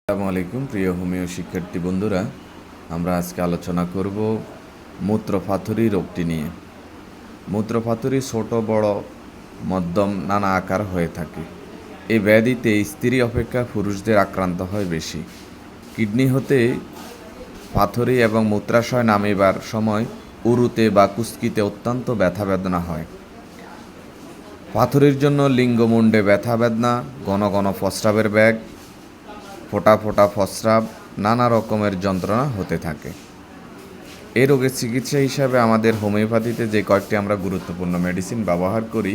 আসসালামু আলাইকুম প্রিয় হোমিও শিক্ষার্থী বন্ধুরা, আমরা আজকে আলোচনা করব মূত্রপাথড়ী রোগটি নিয়ে। মূত্রপাথড়ী ছোট বড় মধ্যম নানা আকার হয়ে থাকে। এই ব্যাধিতে স্ত্রী অপেক্ষা পুরুষদের আক্রান্ত হয় বেশি। কিডনি হতে পাথড়ী এবং মূত্রাশয় নামিবার সময় উরুতে বা কুস্কিতে অত্যন্ত ব্যথা বেদনা হয়। পাথড়ীর জন্য লিঙ্গমুণ্ডে ব্যথা বেদনা, ঘন ঘন প্রস্রাবের ব্যাগ, ফোঁটা ফোঁটা প্রস্রাব, নানা রকমের যন্ত্রণা হতে থাকে। এই রোগের চিকিৎসা হিসাবে আমাদের হোমিওপ্যাথিতে যে কয়েকটি আমরা গুরুত্বপূর্ণ মেডিসিন ব্যবহার করি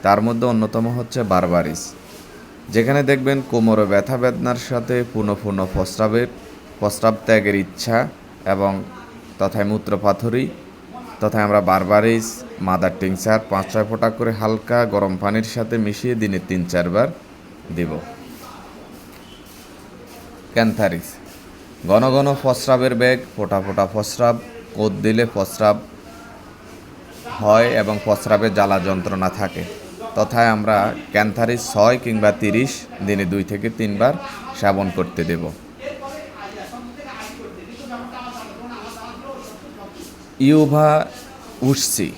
তার মধ্যে অন্যতম হচ্ছে বারবারিস, যেখানে দেখবেন কোমরে ব্যথা বেদনার সাথে পুনঃ পুনঃ প্রস্রাব ত্যাগের ইচ্ছা এবং তথায় মূত্রপাথড়ী তথায় আমরা বারবারিস মাদার টিংচার 5-6 ফোঁটা করে হালকা গরম পানির সাথে মিশিয়ে দিনে 3-4 বার দেব। ক্যান্থারিস, ঘন ঘন প্রস্রাবের বেগ, ফোঁটা ফোঁটা প্রস্রাব, কোদ দিলে প্রস্রাব হয় এবং প্রস্রাবে জ্বালা যন্ত্রণা থাকে, তথায় আমরা ক্যান্থারিস 6 কিংবা 30 দিনে 2 থেকে 3 বার সেবন করতে দেব। ইউভা উসসি,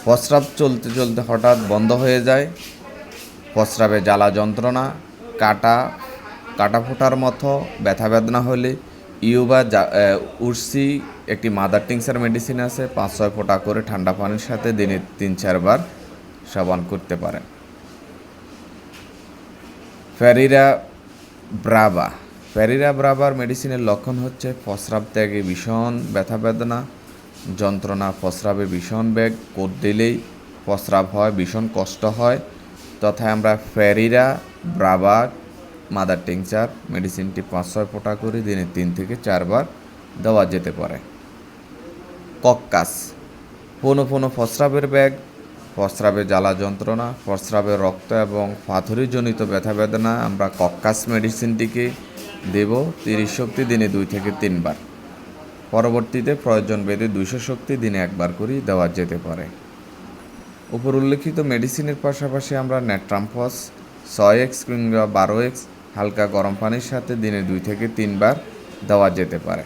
প্রস্রাব চলতে চলতে হঠাৎ বন্ধ হয়ে যায়, প্রস্রাবে জ্বালা যন্ত্রণা, কাটা ফোটার মতো ব্যথা বেদনা হলে ইউভা উসসি একটি মাদার টিংচার মেডিসিন আছে, 5-6 ফোঁটা করে ঠান্ডা পানির সাথে দিনে 3-4 বার সেবন করতে পারেন। ফেরিরা ব্রাভার মেডিসিনের লক্ষণ হচ্ছে প্রস্রাব ত্যাগে ভীষণ ব্যথা বেদনা, যন্ত্রণা, প্রস্রাবে ভীষণ বেগ, কোদ দিলেই প্রস্রাব হয়, ভীষণ কষ্ট হয়, তথায় আমরা ফেরিরা ব্রাভা মাদার টিংচার মেডিসিনটি 5-6 ফোঁটা করে দিনে 3 থেকে 4 বার দেওয়া যেতে পারে। কক্কাস, পুনঃ পুনঃ প্রস্রাবের ব্যাগ, প্রস্রাবে জ্বালা যন্ত্রণা, প্রস্রাবে রক্ত এবং পাথড়ীজনিত ব্যথা বেদনা আমরা কক্কাস মেডিসিনটিকে দেব 30 শক্তি দিনে 2 থেকে 3 বার। পরবর্তীতে প্রয়োজন ভেদে 200 শক্তি দিনে 1 বার করেই দেওয়া যেতে পারে। উপর উল্লেখিত মেডিসিনের পাশাপাশি আমরা নেট্রাম্পস 6x কিংবা 12x হালকা গরম পানির সাথে দিনে 2 থেকে 3 বার দেওয়া যেতে পারে।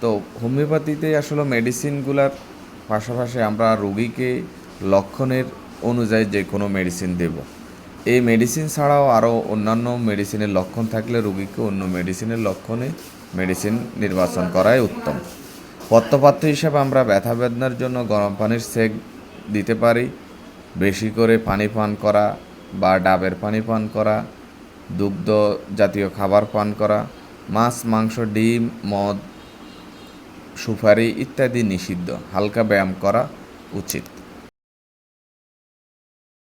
তো হোমিওপ্যাথিতে আসলে মেডিসিনগুলোর পাশাপাশি আমরা রোগীকে লক্ষণের অনুযায়ী যে কোনো মেডিসিন দেব। এই মেডিসিন ছাড়াও আরও অন্যান্য মেডিসিনের লক্ষণ থাকলে রোগীকে অন্য মেডিসিনের লক্ষণে মেডিসিন নির্বাচন করাই উত্তম। পথ্যপাত্য হিসাবে আমরা ব্যথা বেদনার জন্য গরম পানির সেক দিতে পারি, বেশি করে পানি পান করা বা ডাবের পানি পান করা, দুগ্ধ জাতীয় খাবার পান করা, মাছ, মাংস, ডিম, মদ, সুপারি ইত্যাদি নিষিদ্ধ, হালকা ব্যায়াম করা উচিত।